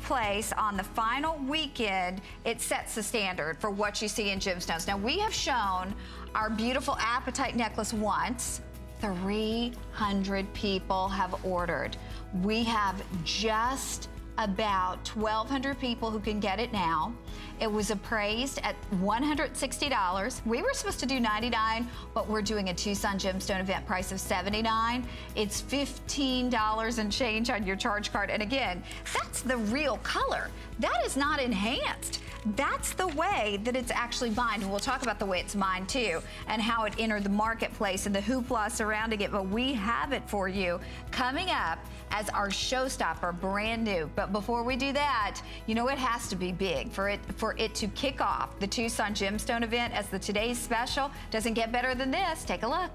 place on the final weekend, it sets the standard for what you see in gemstones. Now, we have shown our beautiful apatite necklace once. 300 people have ordered. We have just about 1,200 people who can get it now. It was appraised at $160. We were supposed to do $99, but we're doing a Tucson Gemstone event price of $79. It's $15 and change on your charge card. And again, that's the real color. That is not enhanced. That's the way that it's actually mined. And we'll talk about the way it's mined too, and how it entered the marketplace and the hoopla surrounding it. But we have it for you coming up as our showstopper, brand new. But before we do that, you know, it has to be big for it to kick off the Tucson Gemstone event as the today's special. Doesn't get better than this. Take a look.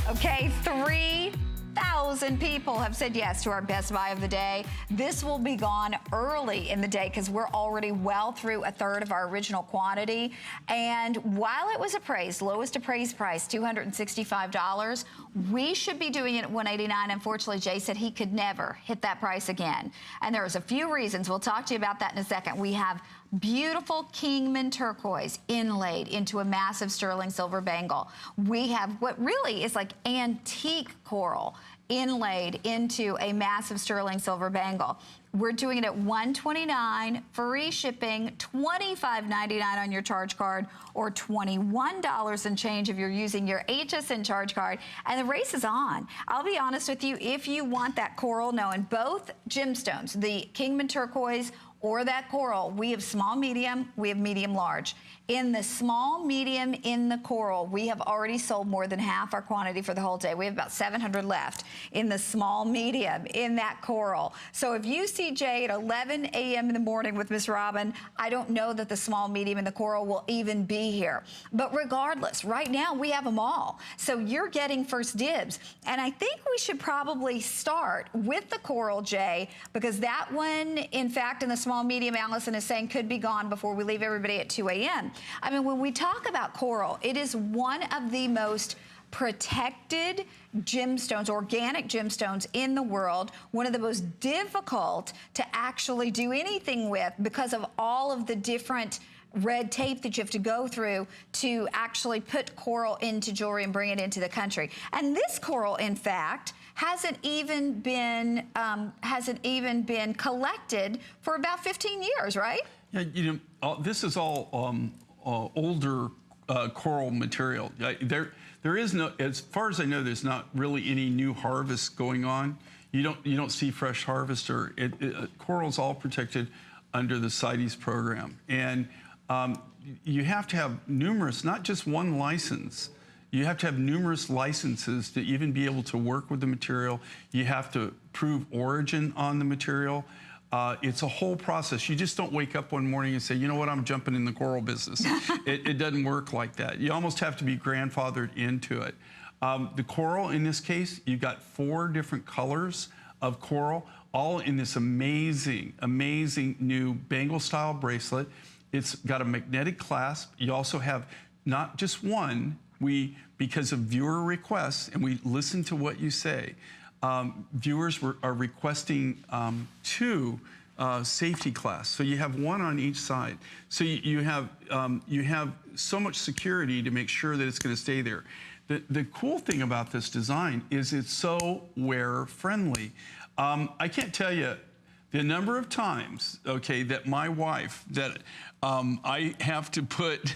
Okay, 3,000 people have said yes to our best buy of the day. This will be gone early in the day because we're already well through a third of our original quantity. And while it was appraised, lowest appraised price, $265, we should be doing it at $189. Unfortunately, Jay said he could never hit that price again. And there's a few reasons. We'll talk to you about that in a second. We have beautiful Kingman turquoise inlaid into a massive sterling silver bangle. We have what really is like antique coral inlaid into a massive sterling silver bangle. We're doing it at $129, free shipping, $25.99 on your charge card, or $21 and change if you're using your HSN charge card. And the race is on. I'll be honest with you, if you want that coral, knowing both gemstones, the Kingman turquoise or that coral, we have small, medium, we have medium, large. In the small, medium, in the coral, we have already sold more than half our quantity for the whole day. We have about 700 left in the small, medium, in that coral. So if you see Jay at 11 a.m. in the morning with Miss Robin, I don't know that the small, medium, and the coral will even be here. But regardless, right now we have them all. So you're getting first dibs. And I think we should probably start with the coral, Jay, because that one, in fact, in the small, medium, Allison is saying could be gone before we leave everybody at 2 a.m. I mean, when we talk about coral, it is one of the most protected gemstones, organic gemstones in the world, one of the most difficult to actually do anything with because of all of the different red tape that you have to go through to actually put coral into jewelry and bring it into the country. And this coral, in fact, hasn't even been collected for about 15 years, right? Yeah, you know, this is all older coral material. There is no, as far as I know, there's not really any new harvest going on. You don't see fresh harvest, or coral's all protected under the CITES program, and you have to have numerous, not just one license. You have to have numerous licenses to even be able to work with the material. You have to prove origin on the material. It's a whole process. You just don't wake up one morning and say, you know what, I'm jumping in the coral business. It doesn't work like that. You almost have to be grandfathered into it. The coral, in this case, you've got 4 different colors of coral, all in this amazing, amazing new bangle-style bracelet. It's got a magnetic clasp. You also have not just one. Because of viewer requests, and we listen to what you say, viewers are requesting 2 safety clasps. So you have 1 on each side. So you have so much security to make sure that it's going to stay there. The cool thing about this design is it's so wearer friendly. I can't tell you the number of times, okay, that my wife, that I have to put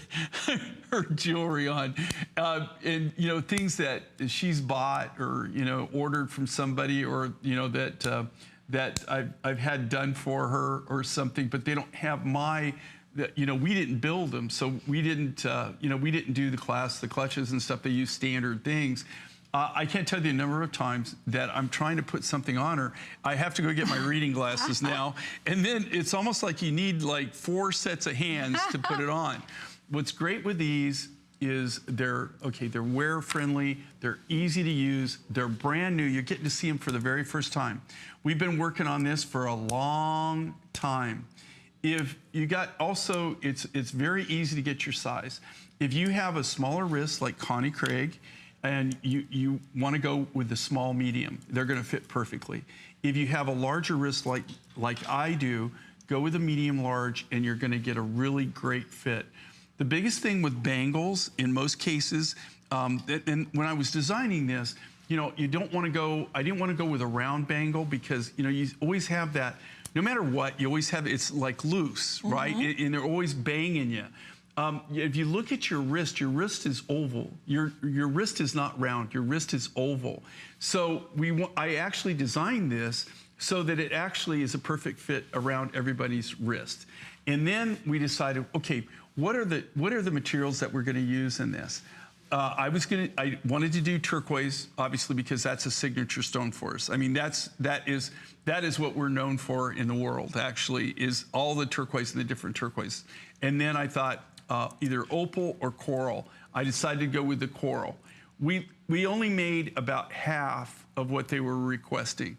her jewelry on, and, you know, things that she's bought or, you know, ordered from somebody, or, you know, that I've had done for her or something, but they don't have you know, we didn't build them, so we didn't, you know, we didn't do the clutches and stuff. They use standard things. I can't tell you the number of times that I'm trying to put something on her. I have to go get my reading glasses now. And then it's almost like you need like 4 sets of hands to put it on. What's great with these is they're wear friendly, they're easy to use, they're brand new. You're getting to see them for the very first time. We've been working on this for a long time. If you got also, it's very easy to get your size. If you have a smaller wrist like Connie Craig, and you want to go with the small medium. They're going to fit perfectly. If you have a larger wrist like I do, go with a medium large, and you're going to get a really great fit. The biggest thing with bangles, in most cases, and when I was designing this, you know, you don't want to go, I didn't want to go with a round bangle because, you know, you always have that, no matter what, you always have, it's like loose, right? And they're always banging you. If you look at your wrist is oval. Your wrist is not round, your wrist is oval. So I actually designed this so that it actually is a perfect fit around everybody's wrist. And then we decided, okay, what are the materials that we're gonna use in this? I wanted to do turquoise, obviously, because that's a signature stone for us. I mean, that is what we're known for in the world, actually, is all the turquoise and the different turquoise. And then I thought either opal or coral. I decided to go with the coral. We only made about half of what they were requesting.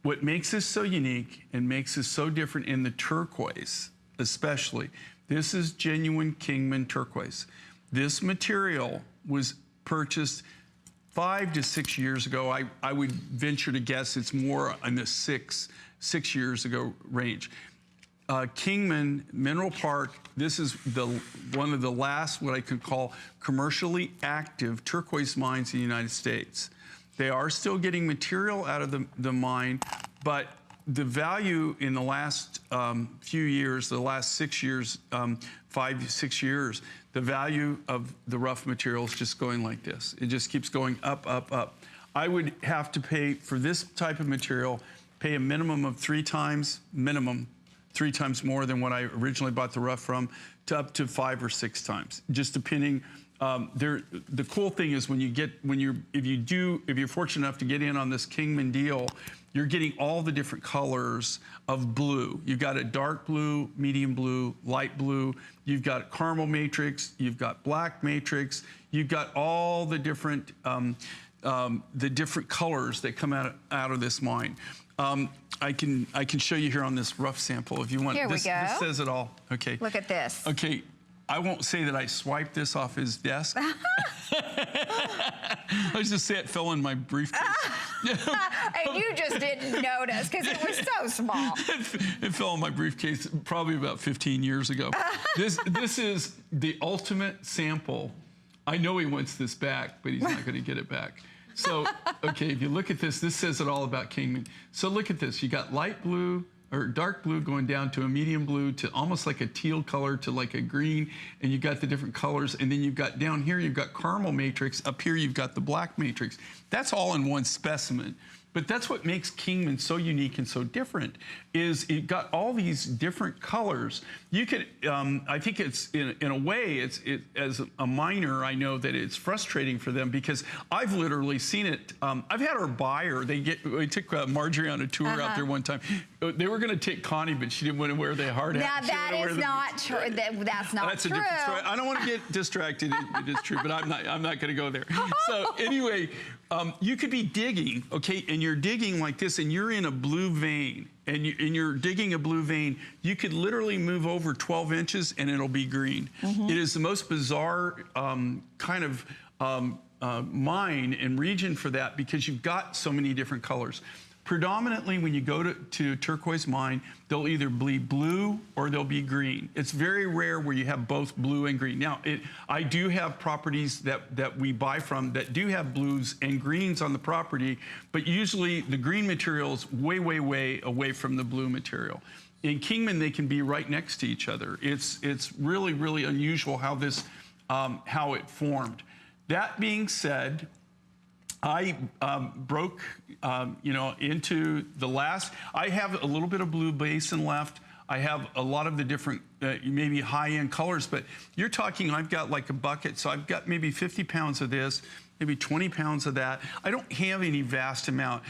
What makes this so unique and makes this so different in the turquoise, especially, this is genuine Kingman turquoise. This material was purchased 5 to 6 years ago. I would venture to guess it's more in the six years ago range. Kingman Mineral Park, this is one of the last, what I could call commercially active turquoise mines in the United States. They are still getting material out of the mine, but the value in the last few years, the last 6 years, 5 to 6 years, the value of the rough material is just going like this. It just keeps going up, up, up. I would have to pay for this type of material, pay a minimum of 3 times more than what I originally bought the rough from, to up to 5 or 6 times, just depending. The cool thing is if you're fortunate enough to get in on this Kingman deal, you're getting all the different colors of blue. You've got a dark blue, medium blue, light blue. You've got caramel matrix. You've got black matrix. You've got all the different colors that come out of this mine. I can show you here on this rough sample if you want. Here we go. This says it all. Okay. Look at this. Okay. I won't say that I swiped this off his desk. Let's just say it fell in my briefcase. And you just didn't notice because it was so small. It fell in my briefcase probably about 15 years ago. This is the ultimate sample. I know he wants this back, but he's not going to get it back. So, okay, if you look at this, this says it all about Kingman. So look at this. You got light blue, or dark blue going down to a medium blue to almost like a teal color to like a green, and you've got the different colors, and then you've got down here, you've got caramel matrix, up here you've got the black matrix. That's all in one specimen. But that's what makes Kingman so unique and so different, is it got all these different colors. You could, I think it's, in a way, as a miner, I know that it's frustrating for them because I've literally seen it. I've had our buyer, they took Marjorie on a tour out there one time. They were gonna take Connie, but she didn't want to wear the hard hat. Now that is not true. That's not That's true. A different story. I don't want to get distracted. It is true, but I'm not going to go there. So anyway, you could be digging, okay, and you're digging like this, and you're in a blue vein, and you're digging a blue vein. You could literally move over 12 inches, and it'll be green. It is the most bizarre kind of mine and region for that because you've got so many different colors. Predominantly, when you go to a turquoise mine, they'll either be blue or they'll be green. It's very rare where you have both blue and green. Now, I do have properties that we buy from that do have blues and greens on the property, but usually the green material is way, way, way away from the blue material. In Kingman, they can be right next to each other. It's really, really unusual how how it formed. That being said, I broke, into the last. I have a little bit of blue basin left. I have a lot of the different, maybe high-end colors, but you're talking, I've got like a bucket, so I've got maybe 50 pounds of this, maybe 20 pounds of that. I don't have any vast amount.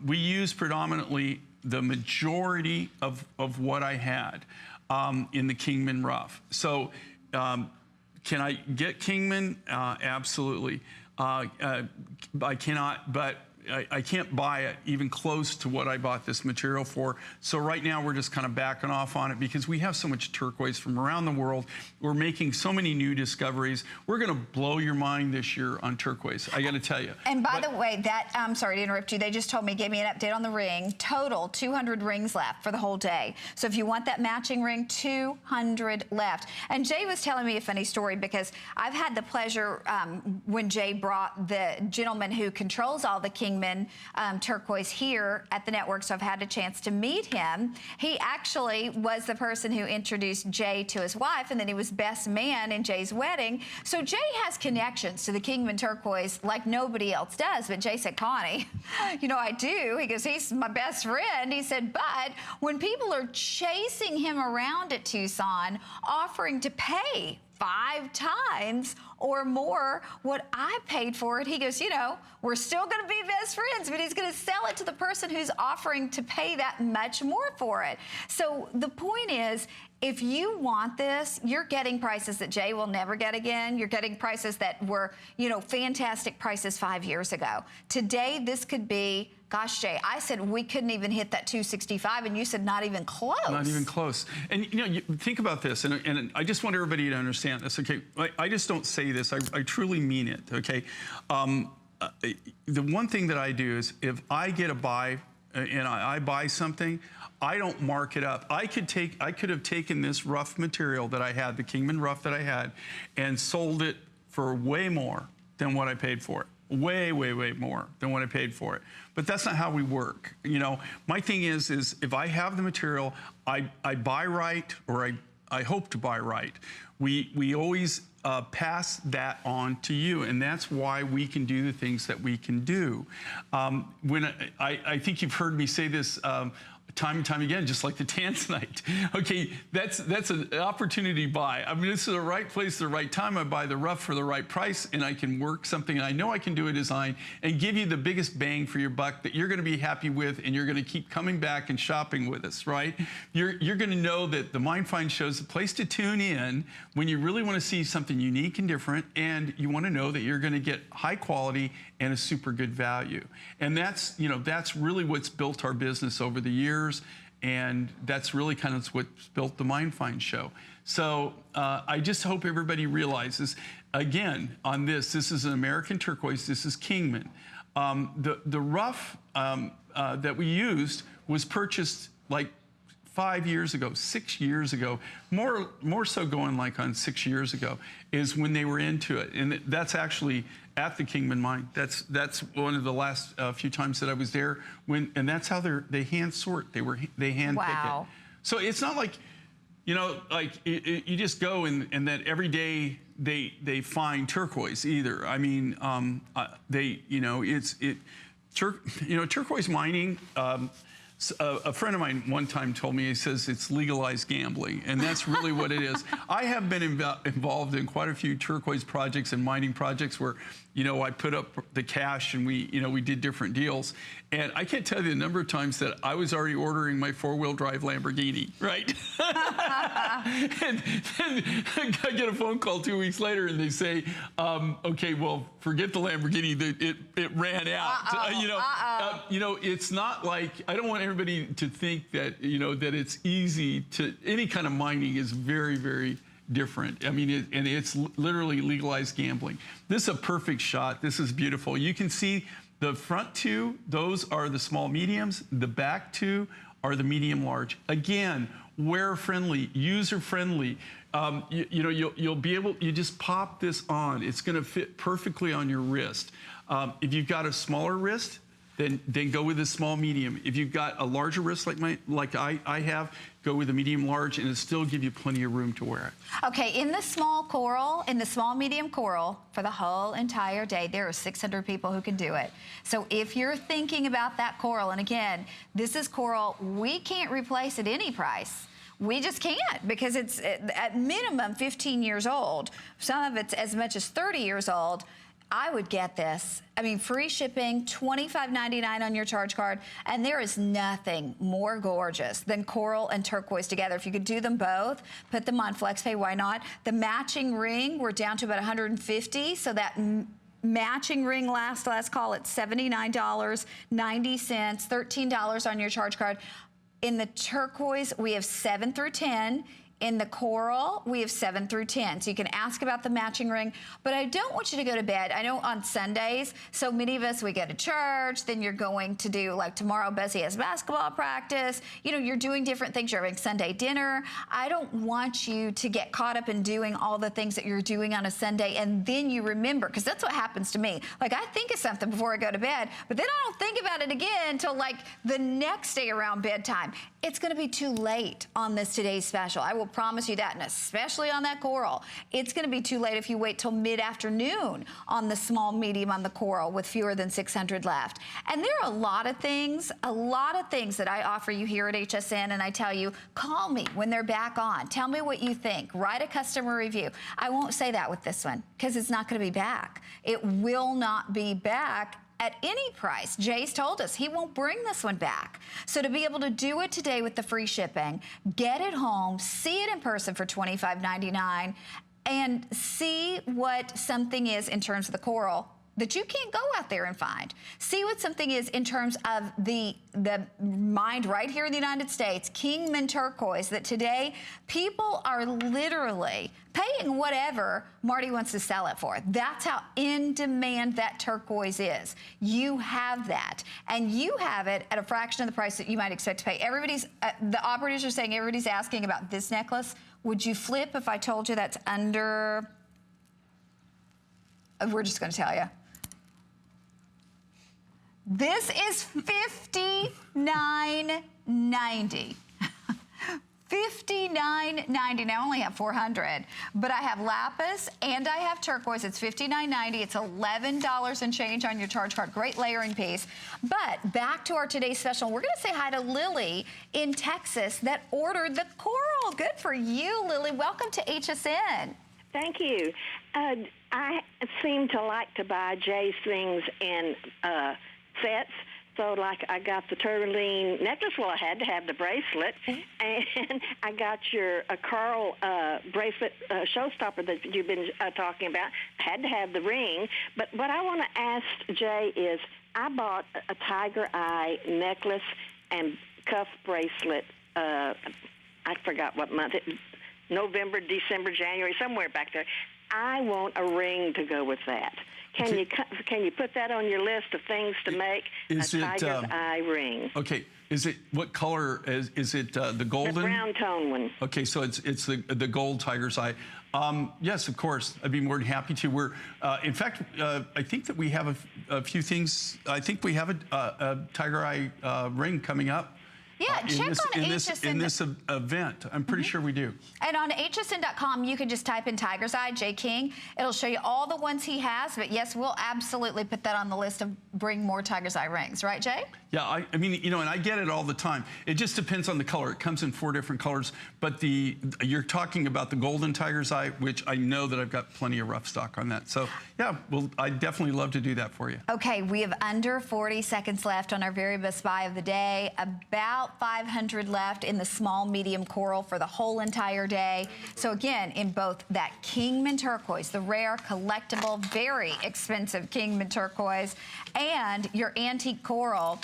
We use predominantly the majority of what I had in the Kingman rough. So can I get Kingman? Absolutely. I cannot, but I can't buy it even close to what I bought this material for. So right now we're just kind of backing off on it because we have so much turquoise from around the world. We're making so many new discoveries. We're going to blow your mind this year on turquoise, I got to tell you. And by the way, that, I'm sorry to interrupt you, they just told me, gave me an update on the ring. Total 200 rings left for the whole day. So if you want that matching ring, 200 left. And Jay was telling me a funny story because I've had the pleasure when Jay brought the gentleman who controls all the Kingman turquoise here at the network, so I've had a chance to meet him. He actually was the person who introduced Jay to his wife, and then he was best man in Jay's wedding. So Jay has connections to the Kingman turquoise like nobody else does. But Jay said, Connie, you know, I do. He goes, he's my best friend. He said, but when people are chasing him around at Tucson, offering to pay 5 times or more what I paid for it, he goes, you know, we're still going to be best friends, but he's going to sell it to the person who's offering to pay that much more for it. So the point is, if you want this, you're getting prices that Jay will never get again. You're getting prices that were, you know, fantastic prices 5 years ago. Today, this could be, gosh, Jay, I said we couldn't even hit that 265, and you said not even close. Not even close. And, you know, you think about this, and I just want everybody to understand this, okay? I just don't say this. I truly mean it, okay? The one thing that I do is if I get a buy and I buy something, I don't mark it up. I could have taken this rough material that I had, the Kingman rough that I had, and sold it for way more than what I paid for it. Way, way, way more than what I paid for it. But that's not how we work. You know, my thing is if I have the material, I buy right, or I hope to buy right. We always pass that on to you, and that's why we can do the things that we can do. When I think you've heard me say this time and time again, just like the tanzanite. Okay, that's an opportunity buy. I mean, this is the right place, the right time. I buy the rough for the right price, and I can work something, and I know I can do a design and give you the biggest bang for your buck that you're going to be happy with, and you're going to keep coming back and shopping with us, right? You're going to know that the MindFind Show is the place to tune in when you really want to see something unique and different, and you want to know that you're going to get high quality and a super good value. And that's, you know, that's really what's built our business over the years, and that's really kind of what's built the MindFind Show. So I just hope everybody realizes, again, on this is an American turquoise, this is Kingman. The rough that we used was purchased like 5 years ago, 6 years ago, more so going like on 6 years ago, is when they were into it. And that's actually at the Kingman mine. That's one of the last few times that I was there. And that's how they hand sort. They hand pick it. So it's not like, you know, like you just go and that every day they find turquoise either. I mean, you know, turquoise mining. A friend of mine one time told me, he says it's legalized gambling, and that's really what it is. I have been involved in quite a few turquoise projects and mining projects where, you know, I put up the cash and we did different deals. And I can't tell you the number of times that I was already ordering my 4-wheel drive Lamborghini, right? and then I get a phone call 2 weeks later and they say, okay, well, forget the Lamborghini, it ran out. You know, it's not like, I don't want everybody to think that, you know, that it's easy to, any kind of mining is very, very different. I mean, it's literally legalized gambling. This is a perfect shot. This is beautiful. You can see the front two, those are the small mediums. The back two are the medium large. Again, wear friendly, user friendly. You know, you'll be able, you just pop this on. It's going to fit perfectly on your wrist. If you've got a smaller wrist, then go with a small medium. If you've got a larger wrist like I have, go with a medium large, and it'll still give you plenty of room to wear it. Okay, in the small coral, in the small medium coral, for the whole entire day, there are 600 people who can do it. So if you're thinking about that coral, and again, this is coral we can't replace at any price. We just can't, because it's at minimum 15 years old. Some of it's as much as 30 years old. I would get this. I mean, free shipping, $25.99 on your charge card, and there is nothing more gorgeous than coral and turquoise together. If you could do them both, put them on FlexPay, why not? The matching ring, we're down to about 150, so that matching ring last call at $79.90, $13 on your charge card. In the turquoise, we have 7 through 10. In the coral, we have 7 through 10. So you can ask about the matching ring, but I don't want you to go to bed. I know on Sundays, so many of us, we go to church, then you're going to do, like tomorrow, Bessie has basketball practice. You know, you're doing different things. You're having Sunday dinner. I don't want you to get caught up in doing all the things that you're doing on a Sunday, and then you remember, because that's what happens to me. Like, I think of something before I go to bed, but then I don't think about it again until like the next day around bedtime. It's gonna be too late on this today's special. I will promise you that, and especially on that coral. It's gonna be too late if you wait till mid-afternoon on the small medium on the coral with fewer than 600 left. And there are a lot of things that I offer you here at HSN, and I tell you, call me when they're back on. Tell me what you think. Write a customer review. I won't say that with this one because it's not gonna be back. It will not be back at any price. Jay's told us he won't bring this one back. So to be able to do it today with the free shipping, get it home, see it in person for $25.99, and see what something is in terms of the coral that you can't go out there and find. See what something is in terms of the mind right here in the United States, Kingman turquoise, that today people are literally paying whatever Marty wants to sell it for. That's how in demand that turquoise is. You have that, and you have it at a fraction of the price that you might expect to pay. Everybody's, the operators are saying everybody's asking about this necklace. Would you flip if I told you that's under, we're just gonna tell you. This is $59.90. $59.90. Now I only have 400, but I have lapis and I have turquoise. It's $59.90. It's $11 and change on your charge card. Great layering piece. But back to our today's special. We're going to say hi to Lily in Texas that ordered the coral. Good for you, Lily. Welcome to HSN. Thank you. I seem to like to buy Jay's things in sets. So, like, I got the tourmaline necklace. Well, I had to have the bracelet. And I got your Carl bracelet showstopper that you've been talking about. I had to have the ring. But what I want to ask Jay is, I bought a tiger eye necklace and cuff bracelet. I forgot what month. November, December, January, somewhere back there. I want a ring to go with that. Can you put that on your list of things to make a tiger's eye ring? Okay. Is it, what color is it? The golden? The brown tone one. Okay, so it's the gold tiger's eye. Yes, of course. I'd be more than happy to. We're, in fact, I think that we have a few things. I think we have a tiger eye ring coming up. Yeah, check on HSN. In this event. I'm pretty sure we do. And on hsn.com, you can just type in Tiger's Eye, Jay King. It'll show you all the ones he has. But yes, we'll absolutely put that on the list of bring more Tiger's Eye rings. Right, Jay? Yeah, I mean, you know, and I get it all the time. It just depends on the color. It comes in 4 different colors. But you're talking about the golden Tiger's Eye, which I know that I've got plenty of rough stock on that. So, yeah, well, I'd definitely love to do that for you. Okay, we have under 40 seconds left on our very best buy of the day. About 500 left in the small medium coral for the whole entire day. So again, in both that Kingman turquoise, the rare collectible, very expensive Kingman turquoise, and your antique coral,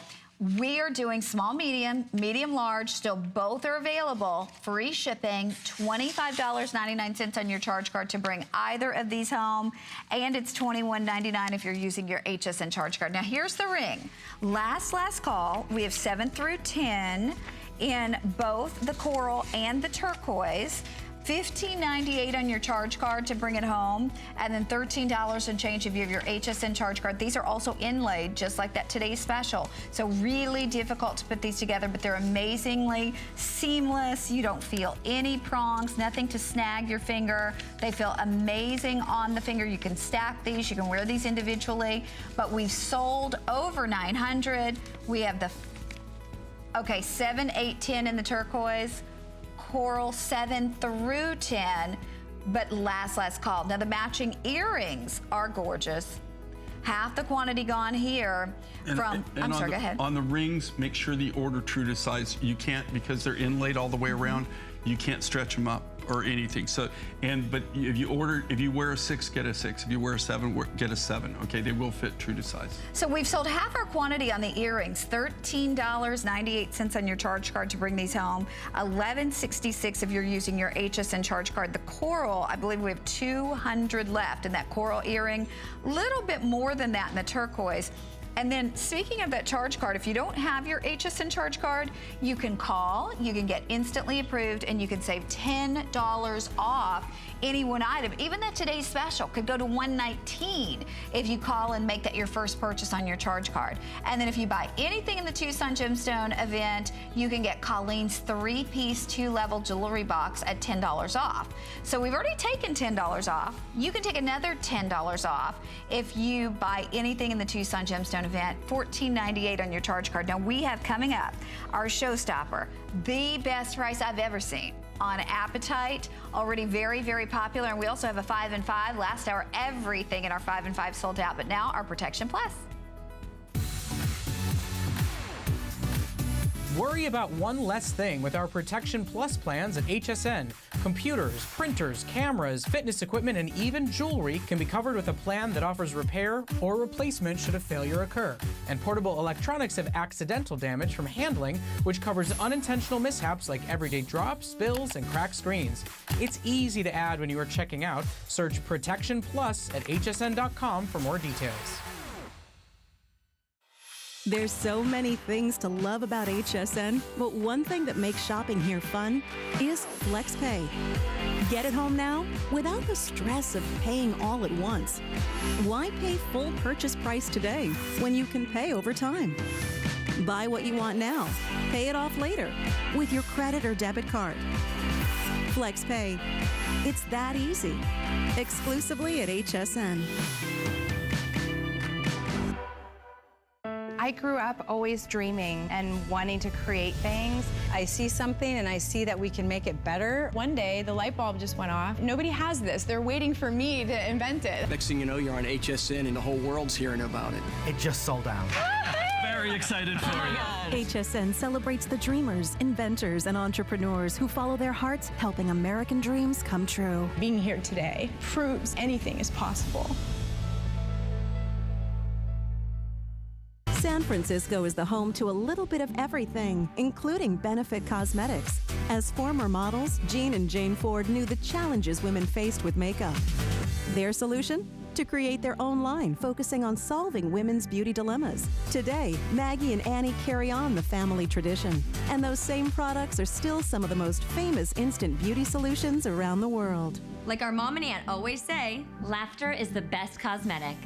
we are doing small, medium, medium, large. Still both are available. Free shipping, $25.99 on your charge card to bring either of these home. And it's $21.99 if you're using your HSN charge card. Now here's the ring. Last call. We have 7 through 10 in both the coral and the turquoise. $15.98 on your charge card to bring it home, and then $13 and change if you have your HSN charge card. These are also inlaid, just like that today's special. So really difficult to put these together, but they're amazingly seamless. You don't feel any prongs, nothing to snag your finger. They feel amazing on the finger. You can stack these, you can wear these individually, but we've sold over 900. We have the, okay, 7, 8, 10 in the turquoise, coral 7 through 10, but last call. Now the matching earrings are gorgeous. Half the quantity gone here from, I'm sorry, go ahead. On the rings, make sure the order true to size. You can't, because they're inlaid all the way around, You can't stretch them up or anything. So, but if you wear a 6, get a 6. If you wear a 7, get a 7. Okay, they will fit true to size. So we've sold half our quantity on the earrings, $13.98 on your charge card to bring these home, $11.66 if you're using your HSN charge card. The coral, I believe we have 200 left in that coral earring, a little bit more than that in the turquoise. And then speaking of that charge card, if you don't have your HSN charge card, you can call, you can get instantly approved, and you can save $10 off any one item. Even that today's special could go to $119 if you call and make that your first purchase on your charge card. And then if you buy anything in the Tucson Gemstone event, you can get Colleen's 3-piece 2-level jewelry box at $10 off. So we've already taken $10 off. You can take another $10 off if you buy anything in the Tucson Gemstone event, $14.98 on your charge card. Now we have coming up our showstopper, the best price I've ever seen on Appetite, already very, very popular. And we also have a 5 and 5. Last hour, everything in our 5 and 5 sold out, but now our Protection Plus. Worry about one less thing with our Protection Plus plans at HSN. Computers, printers, cameras, fitness equipment, and even jewelry can be covered with a plan that offers repair or replacement should a failure occur. And portable electronics have accidental damage from handling, which covers unintentional mishaps like everyday drops, spills, and cracked screens. It's easy to add when you are checking out. Search Protection Plus at hsn.com for more details. There's so many things to love about HSN, but one thing that makes shopping here fun is FlexPay. Get it home now without the stress of paying all at once. Why pay full purchase price today when you can pay over time? Buy what you want now, pay it off later with your credit or debit card. FlexPay. It's that easy. Exclusively at HSN. I grew up always dreaming and wanting to create things. I see something and I see that we can make it better. One day, the light bulb just went off. Nobody has this. They're waiting for me to invent it. Next thing you know, you're on HSN and the whole world's hearing about it. It just sold out. Very excited for you. HSN celebrates the dreamers, inventors, and entrepreneurs who follow their hearts, helping American dreams come true. Being here today proves anything is possible. San Francisco is the home to a little bit of everything, including Benefit Cosmetics. As former models, Jean and Jane Ford knew the challenges women faced with makeup. Their solution? To create their own line focusing on solving women's beauty dilemmas. Today, Maggie and Annie carry on the family tradition. And those same products are still some of the most famous instant beauty solutions around the world. Like our mom and aunt always say, laughter is the best cosmetic.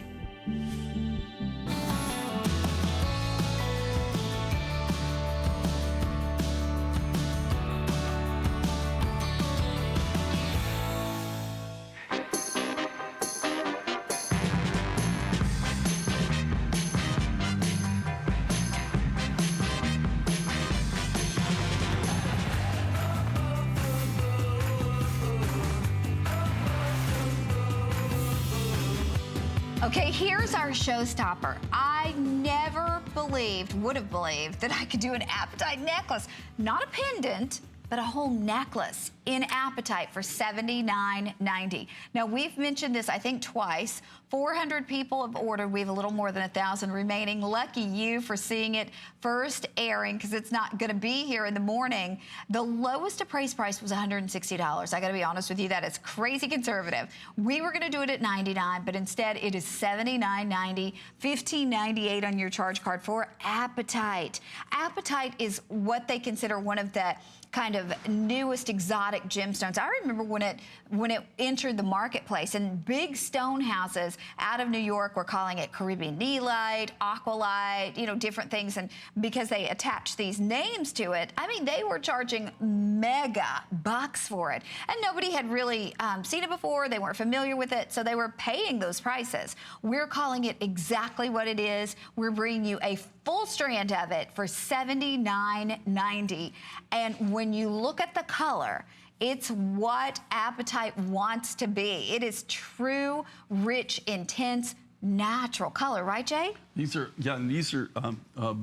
Okay, here's our showstopper. I never would have believed that I could do an Appetite necklace. Not a pendant, but a whole necklace in Appetite for $79.90. Now, we've mentioned this, I think, twice. 400 people have ordered. We have a little more than 1,000 remaining. Lucky you for seeing it first airing, because it's not going to be here in the morning. The lowest appraised price was $160. I got to be honest with you, that is crazy conservative. We were going to do it at $99, but instead it is $79.90, $15.98 on your charge card for Appetite. Appetite is what they consider one of the kind of newest exotic gemstones. I remember when it entered the marketplace, and big stone houses out of New York were calling it Caribbean Neelite, Aqualite, you know, different things. And because they attached these names to it, I mean, they were charging mega bucks for it. And nobody had really seen it before. They weren't familiar with it, so they were paying those prices. We're calling it exactly what it is. We're bringing you a full strand of it for $79.90. And when you look at the color, it's what Appetite wants to be. It is true, rich, intense, natural color, right, Jay? These are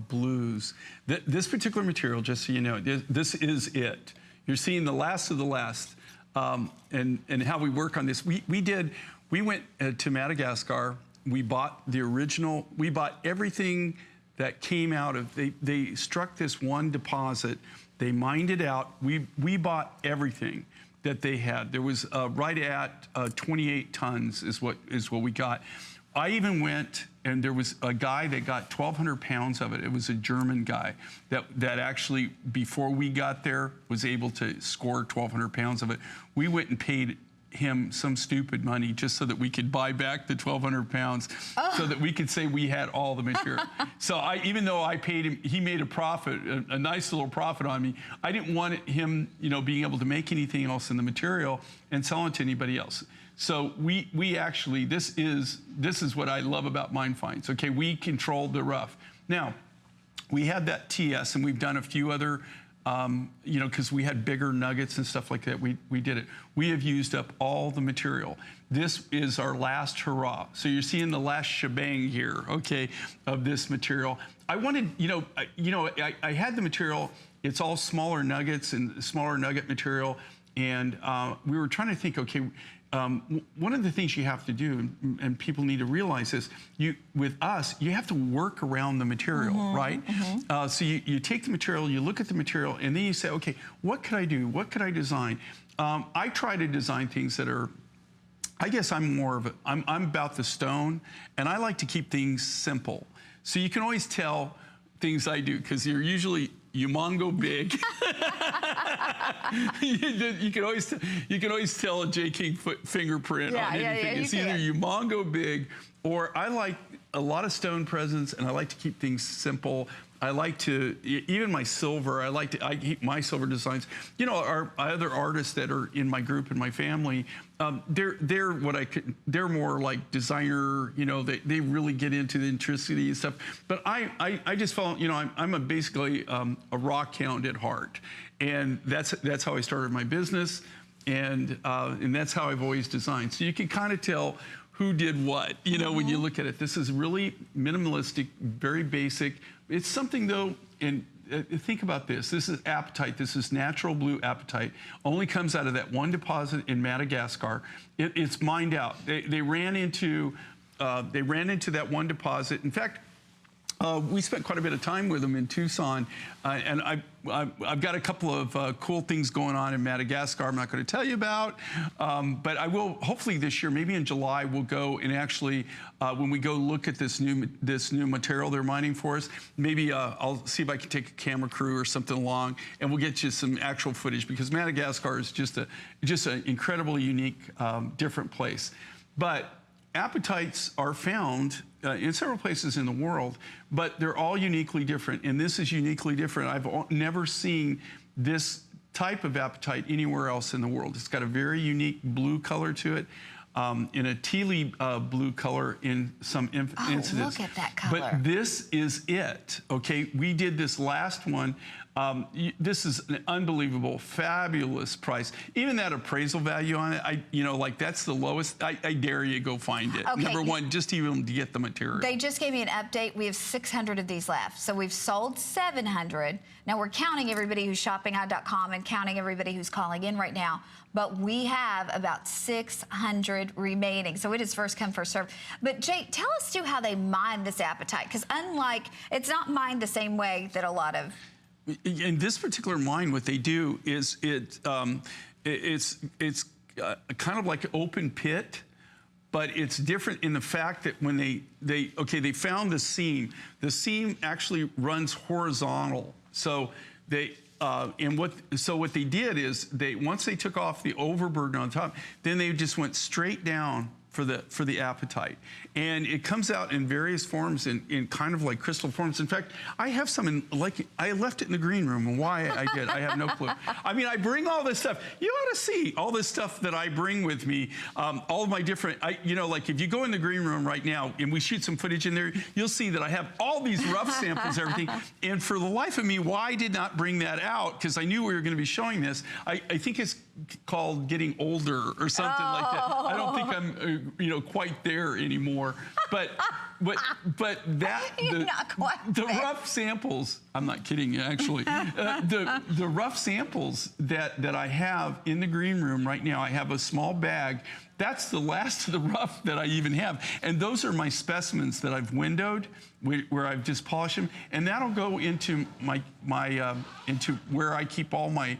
blues. This particular material, just so you know, this is it. You're seeing the last of the last, and how we work on this. We went to Madagascar. We bought the original. We bought everything that came out of. They struck this one deposit. They mined it out. We bought everything that they had. There was right at 28 tons is what we got. I even went, and there was a guy that got 1,200 pounds of it. It was a German guy that actually, before we got there, was able to score 1,200 pounds of it. We went and paid him some stupid money just so that we could buy back the 1,200 pounds so that we could say we had all the material. So even though I paid him, he made a profit, a nice little profit on me. I didn't want him, being able to make anything else in the material and sell it to anybody else. So we actually, this is what I love about Mine Finds. Okay, we controlled the rough. Now, we had that TS, and we've done a few other, because we had bigger nuggets and stuff like that. We did it. We have used up all the material. This is our last hurrah. So you're seeing the last shebang here, okay, of this material. I wanted, I had the material. It's all smaller nuggets and smaller nugget material, and we were trying to think, okay. One of the things you have to do, and people need to realize this, with us, you have to work around the material, right? So you take the material, you look at the material, and then you say, okay, what could I do? What could I design? I try to design things that are, I guess I'm about the stone, and I like to keep things simple. So you can always tell things I do, because you're usually humongo big. you can always tell a J. King fingerprint on anything. It's either humongo big, or I like a lot of stone presence, and I like to keep things simple. I like to, even my silver, I keep my silver designs. Our other artists that are in my group and my family, they're more like designer, they really get into the intricity and stuff. But I just felt, I'm basically a rock hound at heart. And that's how I started my business. And that's how I've always designed. So you can kind of tell who did what, when you look at it. This is really minimalistic, very basic. It's something, though, and think about this. This is apatite. This is natural blue apatite. Only comes out of that one deposit in Madagascar. It's mined out. They ran into that one deposit. In fact, we spent quite a bit of time with them in Tucson, and I've got a couple of cool things going on in Madagascar I'm not going to tell you about, but I will, hopefully this year, maybe in July, we'll go and actually, when we go look at this new material they're mining for us, maybe I'll see if I can take a camera crew or something along, and we'll get you some actual footage, because Madagascar is just an incredibly unique, different place. But apatites are found in several places in the world, but they're all uniquely different, and this is uniquely different. I've never seen this type of apatite anywhere else in the world. It's got a very unique blue color to it, in a tealy blue color in some incidents. Look at that color. But this is it, okay? We did this last one. This is an unbelievable, fabulous price. Even that appraisal value on it, that's the lowest. I dare you go find it. Okay. Number one, just even to get the material. They just gave me an update. We have 600 of these left. So we've sold 700. Now we're counting everybody who's shoppinghide.com and counting everybody who's calling in right now. But we have about 600 remaining. So it is first come, first serve. But Jay, tell us too how they mine this apatite. Because it's not mined the same way that a lot of... In this particular mine, what they do is it's kind of like an open pit, but it's different in the fact that when they found the seam. The seam actually runs horizontal. So what they did is once they took off the overburden on top, then they just went straight down for the apatite, and it comes out in various forms, in kind of like crystal forms. In fact, I have some I left it in the green room, and why I did, I have no clue. I mean, I bring all this stuff. You ought to see all this stuff that I bring with me. All of my different, like if you go in the green room right now and we shoot some footage in there, you'll see that I have all these rough samples, everything. And for the life of me, why I did not bring that out, because I knew we were going to be showing this. I think it's called getting older or something like that. I don't think I'm, quite there anymore. But that You're not quite the there. rough samples. I'm not kidding you, actually. The rough samples that I have in the green room right now, I have a small bag. That's the last of the rough that I even have. And those are my specimens that I've windowed, where I've just polished them. And that'll go into into where I keep all my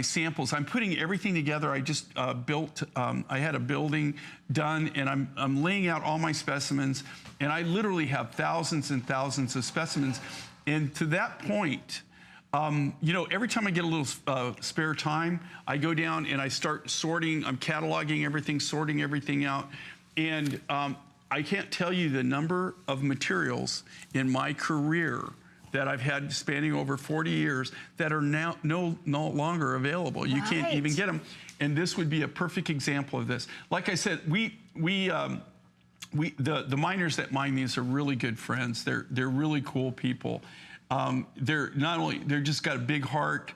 samples. I'm putting everything together. I just built, I had a building done, and I'm laying out all my specimens, and I literally have thousands and thousands of specimens. And to that point, every time I get a little spare time, I go down and I start sorting. I'm cataloging everything, sorting everything out. And I can't tell you the number of materials in my career that I've had spanning over 40 years that are now no longer available. You can't even get them. And this would be a perfect example of this. Like I said, the miners that mine these are really good friends. They're really cool people. They're just got a big heart.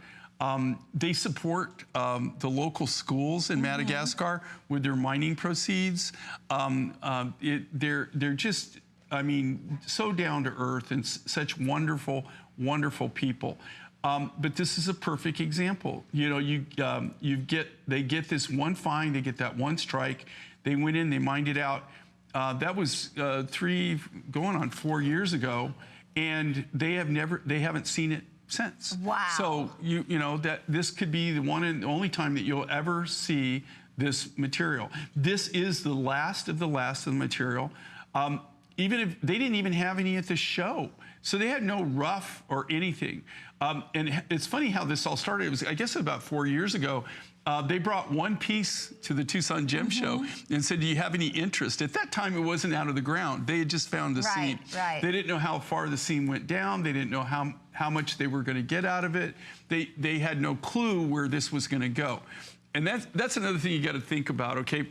They support the local schools in Madagascar with their mining proceeds. They're just, so down to earth and such wonderful, wonderful people. But this is a perfect example. They get this one find, they get that one strike. They went in, they mined it out. That was 3 going on 4 years ago, and they haven't seen it since. Wow. So that this could be the one and only time that you'll ever see this material. This is the last of the material. Even if they didn't even have any at the show, so they had no rough or anything. And it's funny how this all started. It was, I guess, about 4 years ago. They brought one piece to the Tucson Gem Show and said, "Do you have any interest?" At that time, it wasn't out of the ground. They had just found the seam. Right. They didn't know how far the seam went down. They didn't know how much they were going to get out of it. They had no clue where this was going to go. And that's another thing you got to think about. Okay.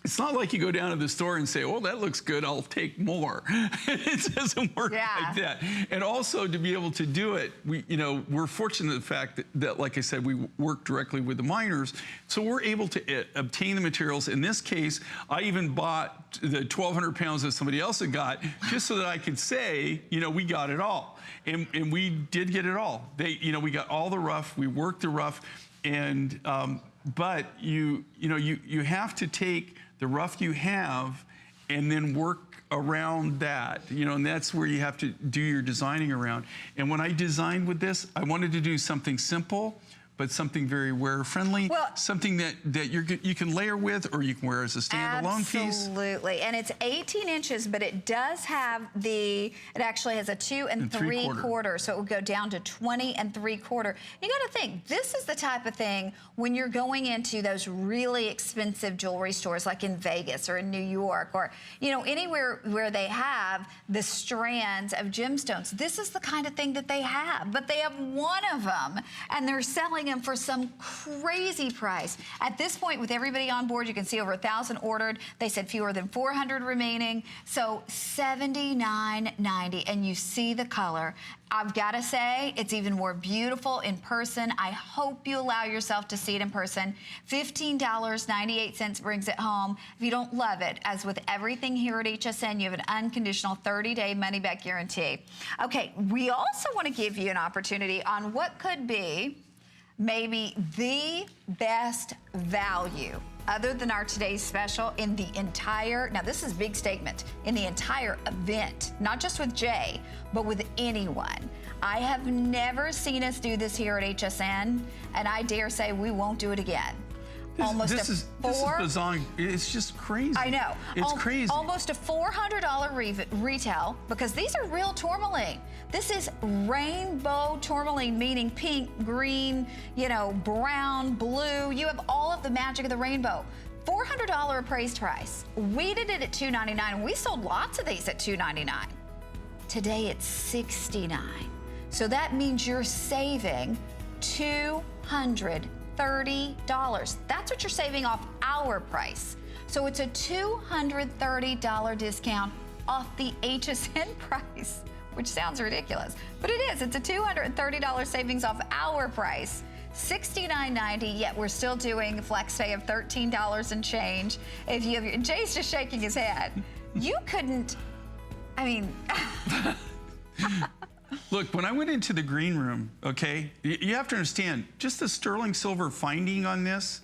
It's not like you go down to the store and say, "Oh, that looks good, I'll take more." It doesn't work like that. And also, to be able to do it, we're fortunate in the fact that, like I said, we work directly with the miners, so we're able to obtain the materials. In this case, I even bought the 1,200 pounds that somebody else had got, just so that I could say, we got it all. And we did get it all. We got all the rough, we worked the rough, and but you have to take the rough you have and then work around that, and that's where you have to do your designing around. And when I designed with this, I wanted to do something simple, but something very wearer-friendly, something that you can layer with, or you can wear as a standalone piece. Absolutely, and it's 18 inches, but it does have it actually has a 2 3/4, so it would go down to 20 3/4. You got to think, this is the type of thing when you're going into those really expensive jewelry stores, like in Vegas or in New York, or anywhere where they have the strands of gemstones. This is the kind of thing that they have, but they have one of them, and they're selling them for some crazy price. At this point, with everybody on board, you can see over 1,000 ordered. They said fewer than 400 remaining, so $79.90, and you see the color. I've got to say, it's even more beautiful in person. I hope you allow yourself to see it in person. $15.98 brings it home. If you don't love it, as with everything here at HSN, you have an unconditional 30-day money-back guarantee. Okay, we also want to give you an opportunity on what could be maybe the best value other than our today's special in the entire, now this is a big statement, in the entire event, not just with Jay, but with anyone. I have never seen us do this here at HSN, and I dare say we won't do it again. This is bizarre. It's just crazy. I know. It's crazy. Almost a $400 retail, because these are real tourmaline. This is rainbow tourmaline, meaning pink, green, brown, blue. You have all of the magic of the rainbow. $400 appraised price. We did it at $299, and we sold lots of these at $299. Today it's $69. So that means you're saving $230. That's what you're saving off our price. So it's a $230 discount off the HSN price, which sounds ridiculous, but it is. It's a $230 savings off our price. $69.90, yet we're still doing flex pay of $13 and change. If you have, Jay's just shaking his head. You couldn't, I mean. Look, when I went into the green room, okay, you have to understand, just the sterling silver finding on this,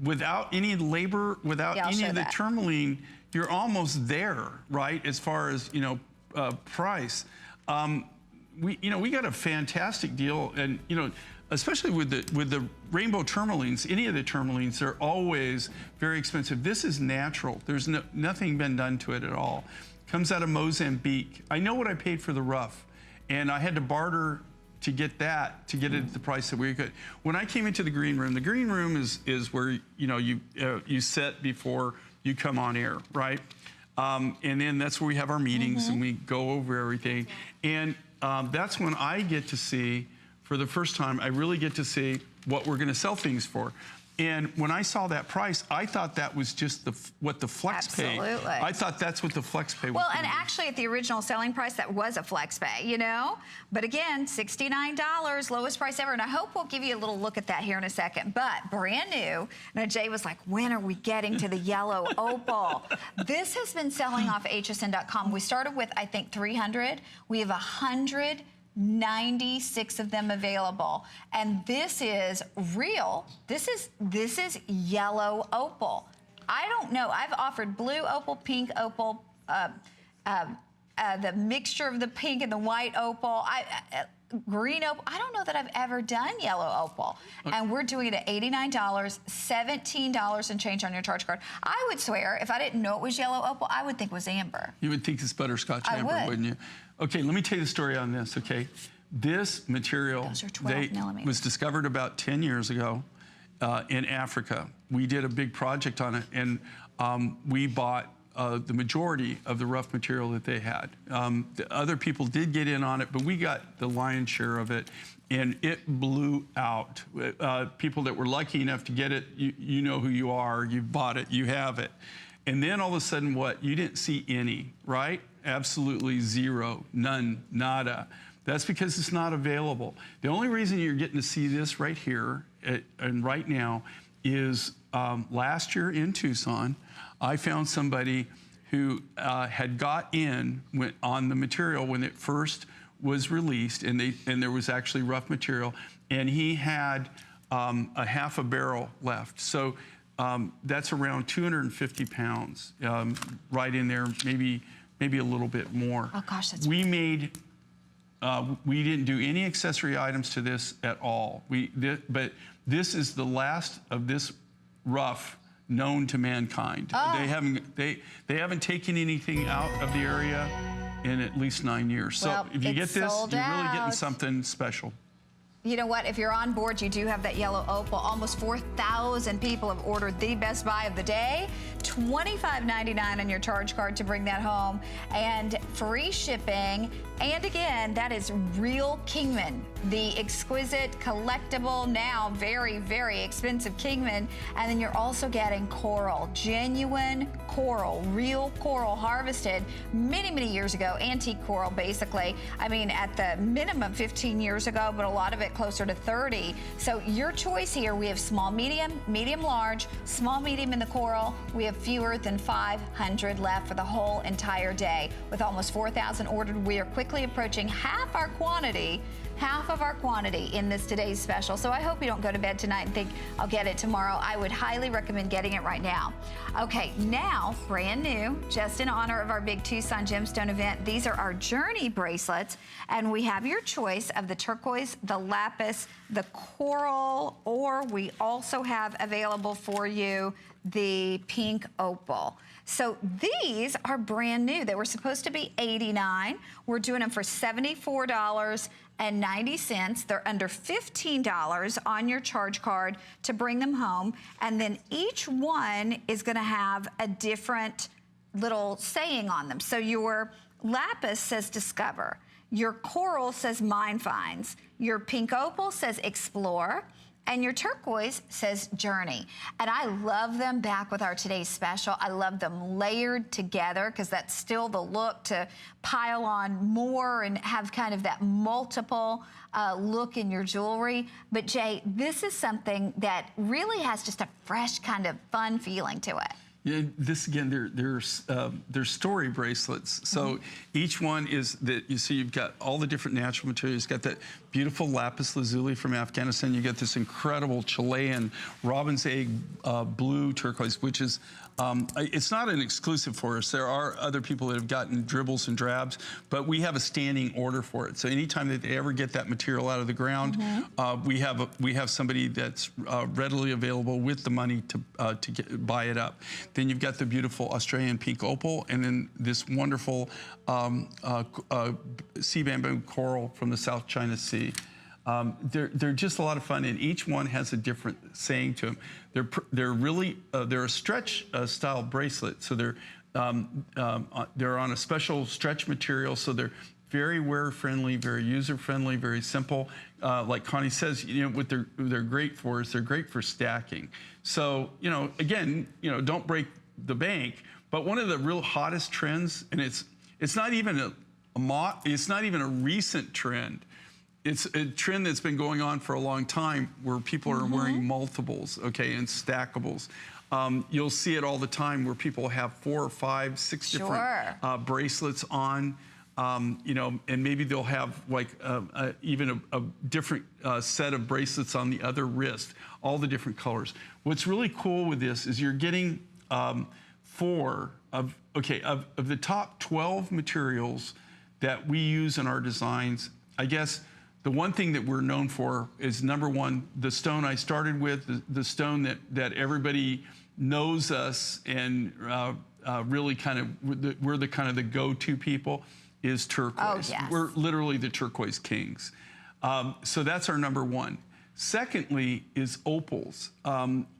without any labor, without any of the tourmaline, you're almost there, right? As far as, you know, price. We got a fantastic deal, and, you know, especially with the rainbow tourmalines, any of the tourmalines, they're always very expensive. This is natural. There's nothing been done to it at all. Comes out of Mozambique. I know what I paid for the rough, and I had to barter to get that, to get it at the price that we could. When I came into the green room is where, you know, you sit before you come on air, right? And then that's where we have our meetings and we go over everything. And that's when I get to see, for the first time, I really get to see what we're going to sell things for. And when I saw that price, I thought that was just what the flex pay. Absolutely. I thought that's what the flex pay was. Well, and actually at the original selling price, that was a flex pay, you know? But again, $69, lowest price ever. And I hope we'll give you a little look at that here in a second. But brand new. Now, Jay was like, when are we getting to the yellow opal? This has been selling off hsn.com. We started with, I think, 300. We have 196 of them available, and this is real. This is yellow opal. I don't know. I've offered blue opal, pink opal, the mixture of the pink and the white opal, green opal. I don't know that I've ever done yellow opal, and we're doing it at $89, $17 and change on your charge card. I would swear, if I didn't know it was yellow opal, I would think it was amber. You would think it's butterscotch amber, wouldn't you? Okay, let me tell you the story on this, okay? This material was discovered about 10 years ago in Africa. We did a big project on it, and we bought the majority of the rough material that they had. The other people did get in on it, but we got the lion's share of it, and it blew out. People that were lucky enough to get it, you know who you are, you bought it, you have it. And then all of a sudden, what? You didn't see any, right? Absolutely zero, none, nada. That's because it's not available. The only reason you're getting to see this right here and right now is last year in Tucson, I found somebody who had got in on the material when it first was released, and there was actually rough material, and he had a half a barrel left. So that's around 250 pounds right in there, maybe a little bit more. Oh gosh, that's we didn't do any accessory items to this at all. But this is the last of this rough known to mankind. They haven't taken anything out of the area in at least 9 years. Well, so if you get this, you're really getting something special. You know what? If you're on board, you do have that yellow opal. Almost 4,000 people have ordered the best buy of the day. $25.99 on your charge card to bring that home, and free shipping. And again, that is real Kingman, the exquisite, collectible, now very, very expensive Kingman. And then you're also getting coral, genuine coral, real coral harvested many, many years ago, antique coral, basically. I mean, at the minimum 15 years ago, but a lot of it closer to 30. So your choice here, we have small, medium, medium, large, small, medium in the coral. We have fewer than 500 left for the whole entire day. With almost 4,000 ordered, we are quickly approaching half of our quantity in this today's special. So I hope you don't go to bed tonight and think, I'll get it tomorrow. I would highly recommend getting it right now. Okay, now, brand new, just in honor of our big Tucson Gemstone event, these are our Journey bracelets, and we have your choice of the turquoise, the lapis, the coral, or we also have available for you the pink opal. So these are brand new. They were supposed to be $89. We're doing them for $74.90. They're under $15 on your charge card to bring them home. And then each one is gonna have a different little saying on them. So your lapis says discover. Your coral says mine finds. Your pink opal says explore. And your turquoise says Journey. And I love them back with our today's special. I love them layered together because that's still the look to pile on more and have kind of that multiple look in your jewelry. But Jay, this is something that really has just a fresh kind of fun feeling to it. Yeah, this again, they're story bracelets. So each one is that, you see, you've got all the different natural materials. You've got that beautiful lapis lazuli from Afghanistan. You get this incredible Chilean robin's egg blue turquoise, which is, it's not an exclusive for us. There are other people that have gotten dribbles and drabs, but we have a standing order for it. So anytime that they ever get that material out of the ground, we have somebody that's readily available with the money to buy it up. Then you've got the beautiful Australian pink opal, and then this wonderful sea bamboo coral from the South China Sea. They're just a lot of fun, and each one has a different saying to them. They're really they're a stretch style bracelet, so they're on a special stretch material, so they're very wearer friendly, very user friendly, very simple. Like Connie says, you know, what they're great for is they're great for stacking. So, you know, again, you know, don't break the bank. But one of the real hottest trends, and it's not even it's not even a recent trend. It's a trend that's been going on for a long time, where people are wearing multiples, okay, and stackables. You'll see it all the time where people have 4 or 5, 6 different bracelets on. You know, and maybe they'll have like even a different set of bracelets on the other wrist, all the different colors. What's really cool with this is you're getting 4 of the top 12 materials that we use in our designs. I guess the one thing that we're known for is, number one, the stone I started with, the stone that everybody knows us and really kind of, we're the kind of the go-to people, is turquoise. Oh, yes. We're literally the turquoise kings. So that's our number one. Secondly is opals.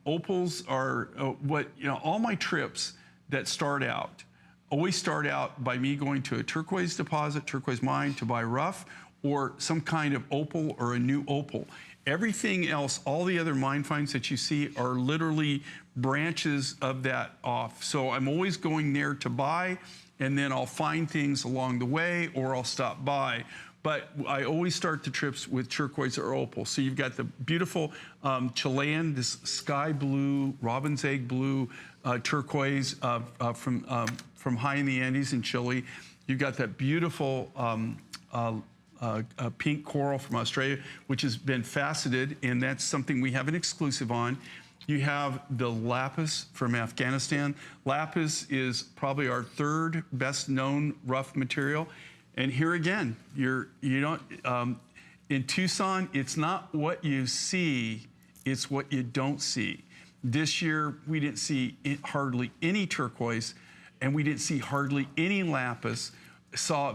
Opals are what, you know, all my trips that start out always start out by me going to a turquoise deposit, turquoise mine, to buy rough or some kind of opal or a new opal. Everything else, all the other mine finds that you see, are literally branches of that off. So I'm always going there to buy, and then I'll find things along the way, or I'll stop by. But I always start the trips with turquoise or opal. So you've got the beautiful Chilean, this sky blue, robin's egg blue turquoise from high in the Andes in Chile. You've got that beautiful pink coral from Australia, which has been faceted, and that's something we have an exclusive on. You have the lapis from Afghanistan. Lapis is probably our 3rd best known rough material. And here again, you don't, in Tucson, it's not what you see, it's what you don't see. This year, we didn't see hardly any turquoise, and we didn't see hardly any lapis. Saw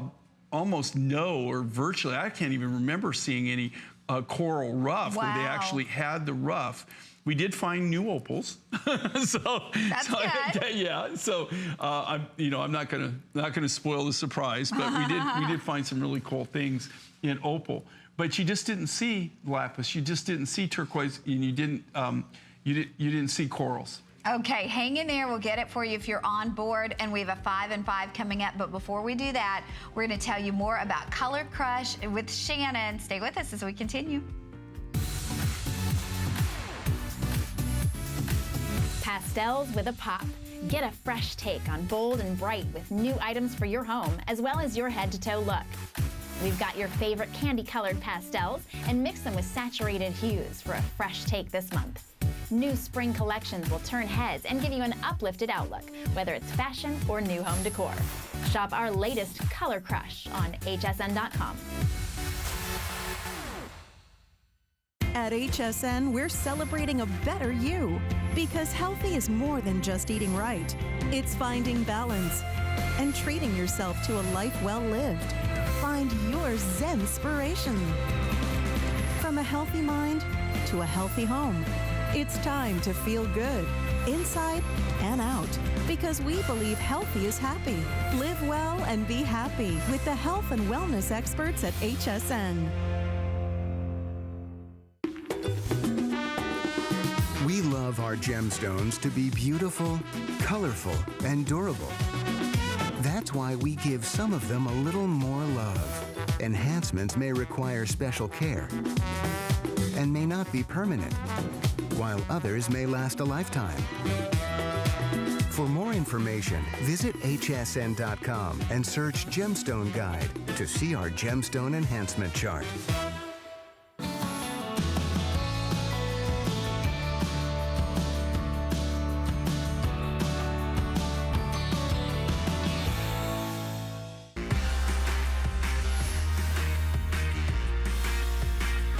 almost no, or virtually, I can't even remember seeing any coral rough where they actually had the rough. We did find new opals, That's good. Yeah. So I'm not gonna spoil the surprise, but we did find some really cool things in opal. But you just didn't see lapis, you just didn't see turquoise, and you didn't see corals. Okay, hang in there. We'll get it for you if you're on board. And we have a 5 and 5 coming up. But before we do that, we're going to tell you more about Color Crush with Shannon. Stay with us as we continue. Pastels with a pop. Get a fresh take on bold and bright with new items for your home, as well as your head-to-toe look. We've got your favorite candy-colored pastels and mix them with saturated hues for a fresh take this month. New spring collections will turn heads and give you an uplifted outlook, whether it's fashion or new home decor. Shop our latest Color Crush on hsn.com. At HSN, we're celebrating a better you. Because healthy is more than just eating right. It's finding balance and treating yourself to a life well lived. Find your Zen-spiration. From a healthy mind to a healthy home, it's time to feel good, inside and out. Because we believe healthy is happy. Live well and be happy with the health and wellness experts at HSN. love our gemstones to be beautiful, colorful, and durable. That's why we give some of them a little more love. Enhancements may require special care and may not be permanent, while others may last a lifetime. For more information, visit hsn.com and search Gemstone Guide to see our gemstone enhancement chart.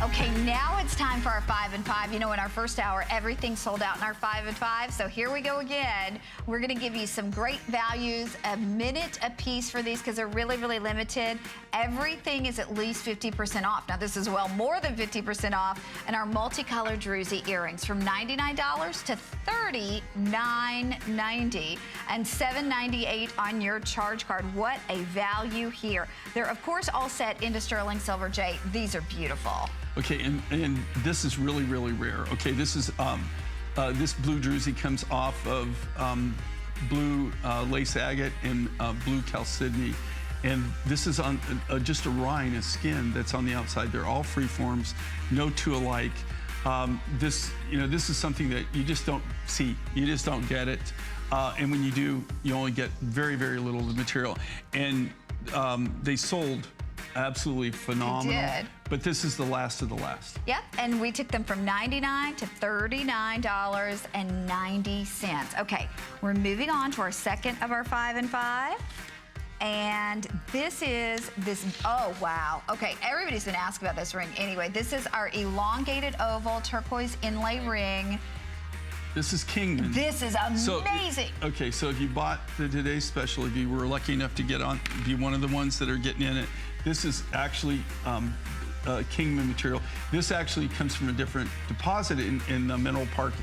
Okay, now it's time for our 5 and 5. You know, in our first hour, everything sold out in our 5 and 5. So here we go again. We're going to give you some great values, a minute a piece for these because they're really, really limited. Everything is at least 50% off. Now, this is well more than 50% off. And our multicolored druzy earrings from $99 to $39.90 and $7.98 on your charge card. What a value here. They're, of course, all set into sterling silver, Jay. These are beautiful. Okay, and this is really, really rare. Okay, this is this blue druzy comes off of blue lace agate and blue chalcedony, and this is on just a rind, a skin that's on the outside. They're all free forms, no two alike. This is something that you just don't see. You just don't get it, and when you do, you only get very, very little of the material. And they sold absolutely phenomenal. They did. But this is the last of the last. Yep, and we took them from $99 to $39.90. Okay, we're moving on to our second of our 5 and 5. And this, oh, wow. Okay, everybody's been asking about this ring. Anyway, this is our elongated oval turquoise inlay ring. This is Kingman. This is amazing. So if you bought the today's special, if you were lucky enough to be one of the ones that are getting in it, this is actually Kingman material. This actually comes from a different deposit in the Mineral Park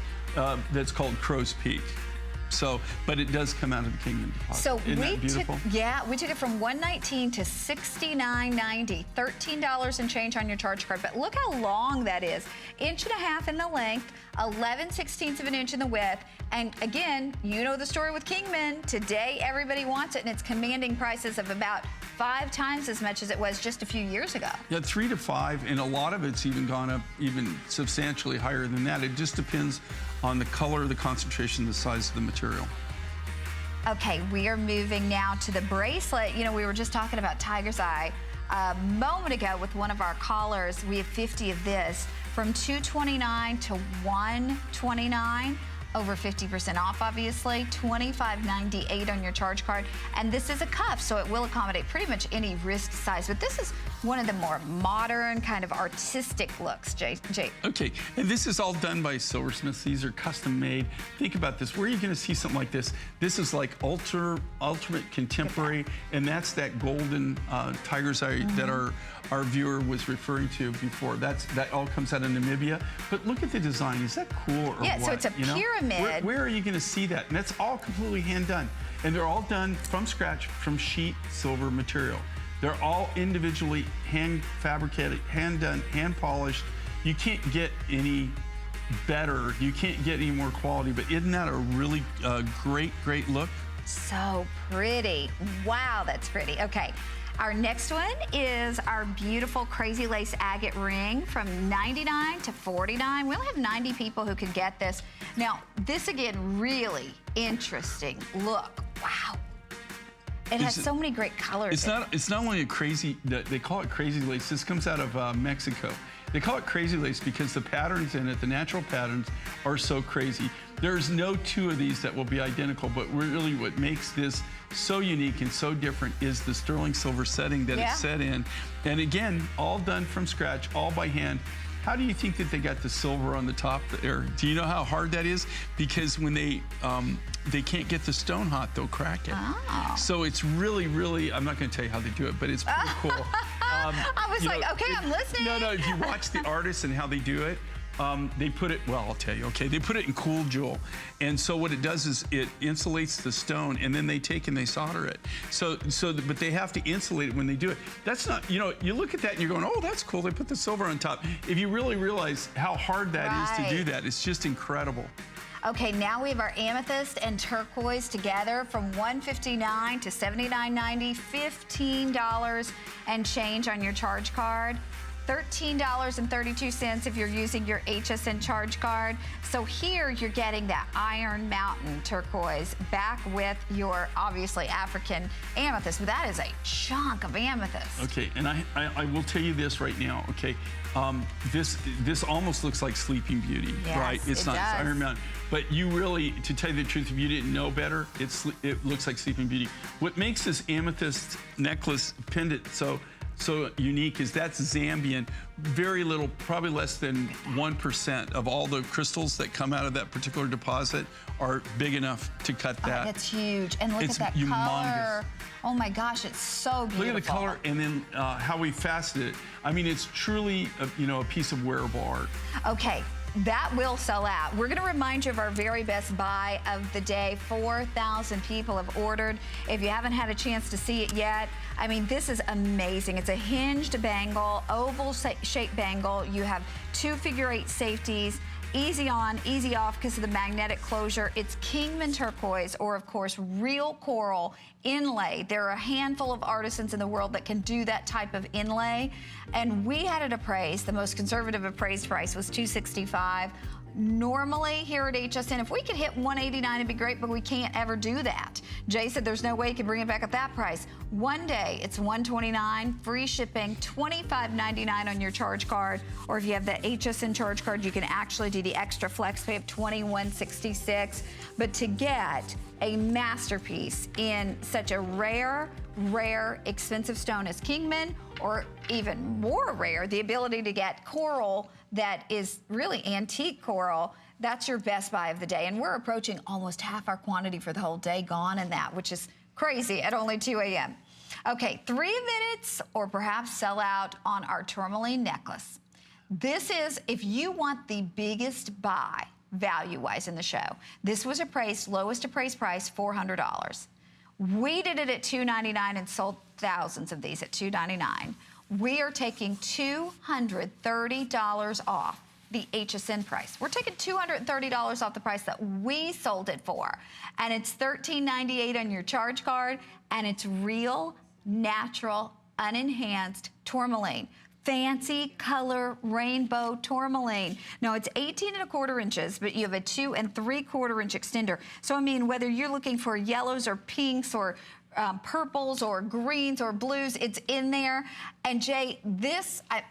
that's called Crow's Peak. So, but it does come out of the Kingman deposit. So Isn't that beautiful? we took it from $119 to $69.90, $13 and change on your charge card. But look how long that is. 1.5 inches in the length, 11/16 of an inch in the width. And again, you know the story with Kingman. Today, everybody wants it, and it's commanding prices of about 5 times as much as it was just a few years ago. Yeah, 3 to 5, and a lot of it's even gone up even substantially higher than that. It just depends on the color, the concentration, the size of the material. Okay, we are moving now to the bracelet. You know, we were just talking about Tiger's Eye a moment ago with one of our callers. We have 50 of this from $229 to $129. Over 50% off, obviously. $25.98 on your charge card. And this is a cuff, so it will accommodate pretty much any wrist size. But this is one of the more modern, kind of artistic looks, Jay. Okay, and this is all done by silversmiths. These are custom made. Think about this. Where are you going to see something like this? This is like ultimate contemporary, and that's that golden Tiger's Eye that our viewer was referring to before. That all comes out of Namibia. But look at the design. Is that cool or what? Yeah, so it's a pyramid. Where are you going to see that? And that's all completely hand done. And they're all done from scratch from sheet silver material. They're all individually hand fabricated, hand done, hand polished. You can't get any better. You can't get any more quality. But isn't that a really great look? So pretty. Wow, that's pretty. Okay. Our next one is our beautiful Crazy Lace agate ring from $99 to $49. We only have 90 people who can get this. Now, this again, really interesting look. Wow. It has so many great colors. It's not only a crazy, they call it Crazy Lace. This comes out of Mexico. They call it Crazy Lace because the patterns in it, the natural patterns, are so crazy. There's no two of these that will be identical, but really what makes this so unique and so different is the sterling silver setting that it's set in. And again, all done from scratch, all by hand. How do you think that they got the silver on the top there? Do you know how hard that is? Because when they can't get the stone hot, they'll crack it. Oh. So it's really, really, I'm not going to tell you how they do it, but it's pretty cool. I was like, okay, I'm listening. No, if you watch the artists and how they do it, they put it, well, I'll tell you, okay, they put it in cool jewel. And so what it does is it insulates the stone, and then they take and they solder it. But they have to insulate it when they do it. That's not, you know, you look at that and you're going, oh, that's cool, they put the silver on top. If you really realize how hard that is to do that, it's just incredible. Okay, now we have our amethyst and turquoise together from $159 to $79.90, $15 and change on your charge card. $13.32 if you're using your HSN charge card. So here you're getting that Iron Mountain turquoise back with your obviously African amethyst, but that is a chunk of amethyst. Okay, and I will tell you this right now, okay? This almost looks like Sleeping Beauty, yes, right? It's not does. Iron Mountain. But you really, to tell you the truth, if you didn't know better, it looks like Sleeping Beauty. What makes this amethyst necklace pendant so unique is that's Zambian. Very little, probably less than 1% of all the crystals that come out of that particular deposit are big enough to cut that. Oh, that's huge. And look at that humongous color. Oh my gosh, it's so beautiful. Look at the color and then how we faceted it. I mean, it's truly a piece of wearable art. Okay. That will sell out. We're going to remind you of our very best buy of the day. 4,000 people have ordered. If you haven't had a chance to see it yet, I mean, this is amazing. It's a hinged bangle, oval shaped bangle. You have 2 figure-8 safeties. Easy on, easy off because of the magnetic closure. It's Kingman turquoise, or of course, real coral inlay. There are a handful of artisans in the world that can do that type of inlay. And we had it appraised. The most conservative appraised price was $265. Normally here at HSN, if we could hit $189, it'd be great, but we can't ever do that. Jay said there's no way he could bring it back at that price. One day, it's $129, free shipping, $25.99 on your charge card, or if you have the HSN charge card, you can actually do the extra flex pay of $21.66. But to get a masterpiece in such a rare, expensive stone as Kingman, or even more rare, the ability to get coral that is really antique coral, that's your best buy of the day. And we're approaching almost half our quantity for the whole day gone in that, which is crazy at only 2 a.m. Okay, 3 minutes or perhaps sell out on our tourmaline necklace. This is, if you want the biggest buy value-wise in the show, this was appraised, lowest appraised price, $400. We did it at $299 and sold thousands of these at $299. We are taking $230 off the HSN price. We're taking $230 off the price that we sold it for. And it's $13.98 on your charge card, and it's real, natural, unenhanced tourmaline. Fancy color rainbow tourmaline. Now it's 18 1/4 inches, but you have a 2 3/4 inch extender. So I mean, whether you're looking for yellows or pinks or purples or greens or blues, it's in there. And Jay, this, I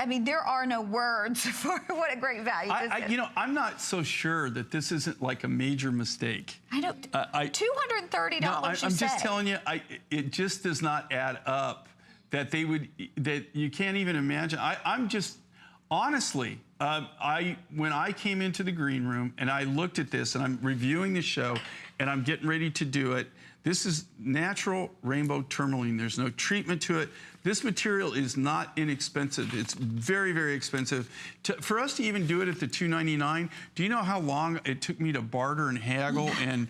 mean, there are no words for what a great value this is. You know, I'm not so sure that this isn't like a major mistake. I know, $230, no, I'm just telling you, it just does not add up. That you can't even imagine. I'm just, honestly, when I came into the green room and I looked at this and I'm reviewing the show and I'm getting ready to do it, this is natural rainbow tourmaline. There's no treatment to it. This material is not inexpensive. It's very, very expensive. For us to even do it at the $299, do you know how long it took me to barter and haggle and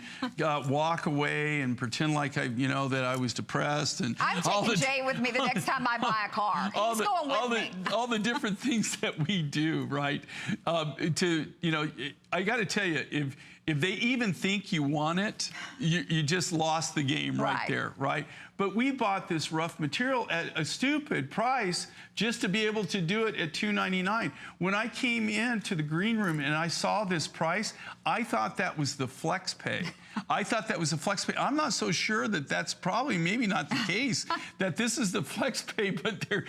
walk away and pretend like that I was depressed? And I'm taking Jay with me the next time I buy a car. He's going with me. All the different things that we do, right? I got to tell you, if they even think you want it, you just lost the game right there, right? But we bought this rough material at a stupid price just to be able to do it at $299. When I came into the green room and I saw this price, I thought that was the flex pay. I thought that was the flex pay. I'm not so sure that that's probably maybe not the case, that this is the flex pay, but they're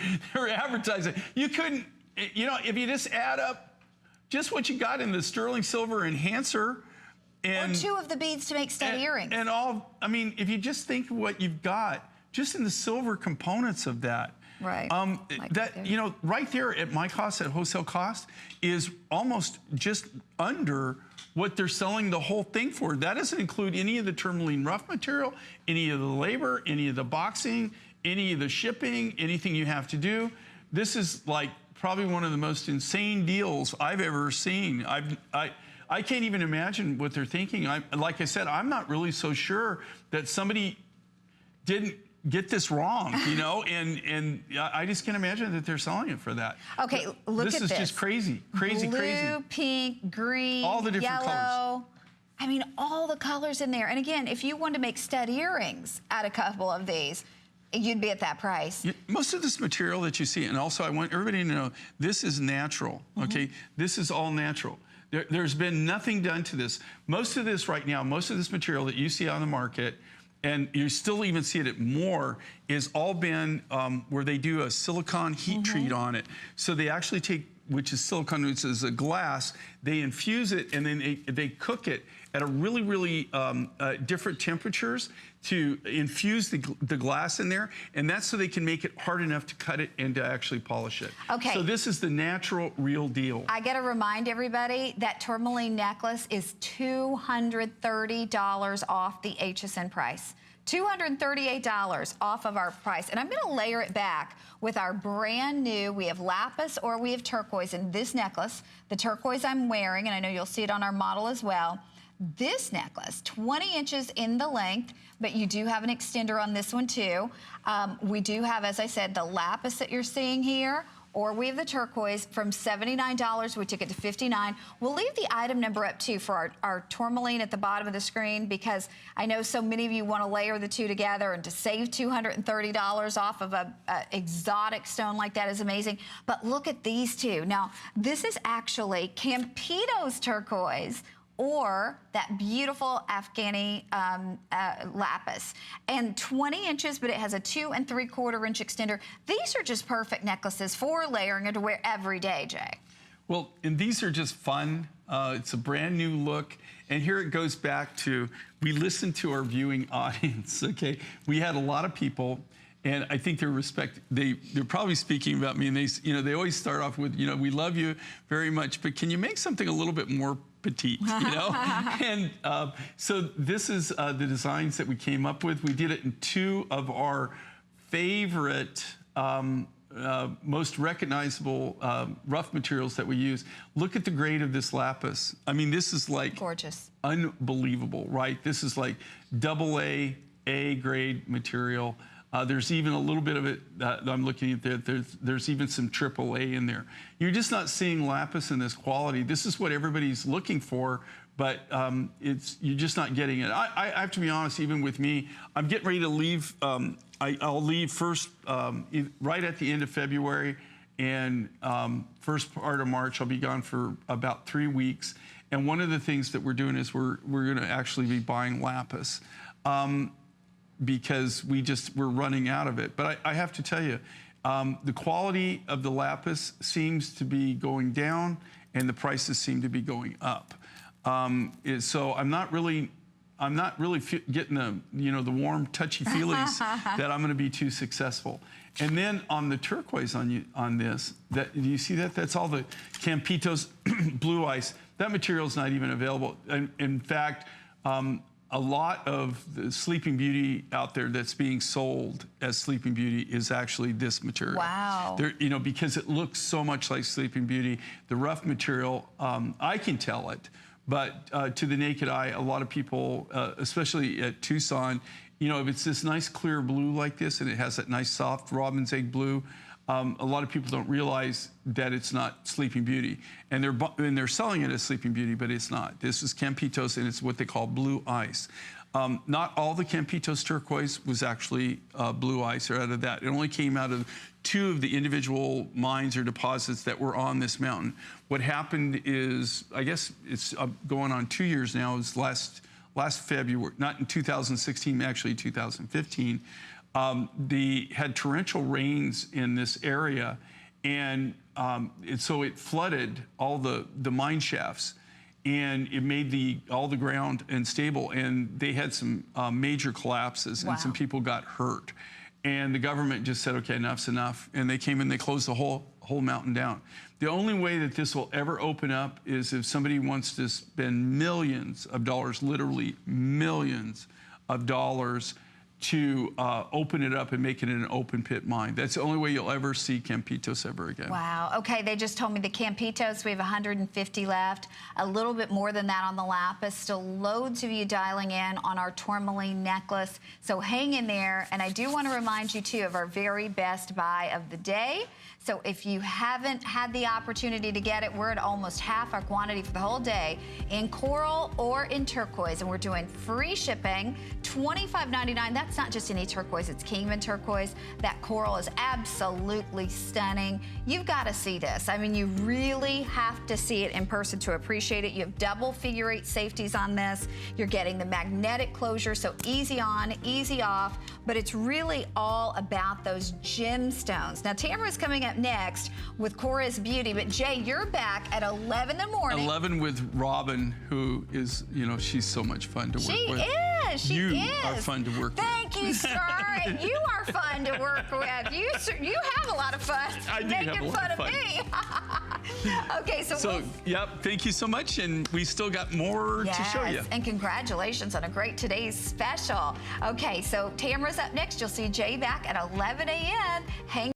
advertising. You couldn't, if you just add up just what you got in the sterling silver enhancer, and, or 2 of the beads to make stud earrings. And I mean, if you just think of what you've got, just in the silver components of that. Right. Right there at my cost, at wholesale cost, is almost just under what they're selling the whole thing for. That doesn't include any of the tourmaline rough material, any of the labor, any of the boxing, any of the shipping, anything you have to do. This is like probably one of the most insane deals I've ever seen. I can't even imagine what they're thinking. Like I said, I'm not really so sure that somebody didn't get this wrong, you know, and I just can't imagine that they're selling it for that. Okay, look at this. This is just crazy, crazy. Blue, pink, green, all the different yellow. colors. I mean, all the colors in there. And again, if you wanted to make stud earrings out of a couple of these, you'd be at that price. Most of this material that you see, and also I want everybody to know, this is natural, okay? This is all natural. There's been nothing done to this. Most of this right now, most of this material that you see on the market, and you still even see it at more, is all been where they do a silicone heat treat on it. So they actually take, which is silicone, which is a glass, they infuse it and then they cook it at a really, really different temperatures to infuse the glass in there, and that's so they can make it hard enough to cut it and to actually polish it. Okay. So this is the natural, real deal. I gotta remind everybody that tourmaline necklace is $230 off the HSN price. $238 off of our price. And I'm gonna layer it back with our brand new, we have lapis or we have turquoise in this necklace. The turquoise I'm wearing, and I know you'll see it on our model as well. This necklace, 20 inches in the length, but you do have an extender on this one too. We do have, as I said, the lapis that you're seeing here, or we have the turquoise from $79. We took it to $59. We'll leave the item number up too for our tourmaline at the bottom of the screen, because I know so many of you want to layer the two together, and to save $230 off of a exotic stone like that is amazing. But look at these two. Now, this is actually Campito's turquoise, or that beautiful Afghani lapis. And 20 inches, but it has a 2 3/4 inch extender. These are just perfect necklaces for layering and to wear every day, Jay. Well, and these are just fun. It's a brand new look. And here it goes back to, we listened to our viewing audience, okay? We had a lot of people, and I think they're probably speaking about me, and they always start off with, we love you very much, but can you make something a little bit more petite, And so this is the designs that we came up with. We did it in two of our favorite, most recognizable rough materials that we use. Look at the grade of this lapis. I mean, this is like gorgeous, unbelievable, right? This is like AA, A grade material. There's even a little bit of it that I'm looking at there. There's even some AAA in there. You're just not seeing lapis in this quality. This is what everybody's looking for, but you're just not getting it. I have to be honest, even with me, I'm getting ready to leave. I'll leave first, right at the end of February, and first part of March. I'll be gone for about 3 weeks. And one of the things that we're doing is we're going to actually be buying lapis. Because we're running out of it. But I have to tell you, the quality of the lapis seems to be going down, and the prices seem to be going up. So I'm not really getting the warm, touchy feelings that I'm going to be too successful. And then on the turquoise on this, do you see that? That's all the Campito's blue ice. That material is not even available. In fact, a lot of the Sleeping Beauty out there that's being sold as Sleeping Beauty is actually this material. Wow. Because it looks so much like Sleeping Beauty. The rough material, I can tell it, but to the naked eye, a lot of people, especially at Tucson, if it's this nice clear blue like this and it has that nice soft robin's egg blue, a lot of people don't realize that it's not Sleeping Beauty. And they're selling it as Sleeping Beauty, but it's not. This is Campito's, and it's what they call blue ice. Not all the Campito's turquoise was actually blue ice or out of that. It only came out of 2 of the individual mines or deposits that were on this mountain. What happened is, I guess it's going on 2 years now, it was last February, not in 2016, actually 2015, they had torrential rains in this area, and so it flooded all the mine shafts, and it made all the ground unstable, and they had some major collapses, and some people got hurt. And the government just said, okay, enough's enough, and they came in, they closed the whole mountain down. The only way that this will ever open up is if somebody wants to spend millions of dollars, literally millions of dollars, to open it up and make it an open pit mine. That's the only way you'll ever see Campitos ever again. Wow. Okay, they just told me the Campitos, we have 150 left, a little bit more than that on the Lapis. Still loads of you dialing in on our tourmaline necklace. So hang in there. And I do want to remind you, too, of our very best buy of the day. So if you haven't had the opportunity to get it, we're at almost half our quantity for the whole day in coral or in turquoise. And we're doing free shipping, $25.99. That's not just any turquoise, it's Kingman turquoise. That coral is absolutely stunning. You've got to see this. I mean, you really have to see it in person to appreciate it. You have double figure 8 safeties on this. You're getting the magnetic closure, so easy on, easy off, but it's really all about those gemstones. Now, Tamara's coming up next with Cora's Beauty, but Jay, you're back at 11 in the morning. 11 with Robin, who is, you know, she's so much fun to work with. She you is. are fun to work with. Thank you, sir. And you are fun to work with. You have a lot of fun making fun of me. Okay, so yep, thank you so much, and we still got more to show you. And congratulations on a great today's special. Okay, so Tamara's up next. You'll see Jay back at 11 a.m. Hang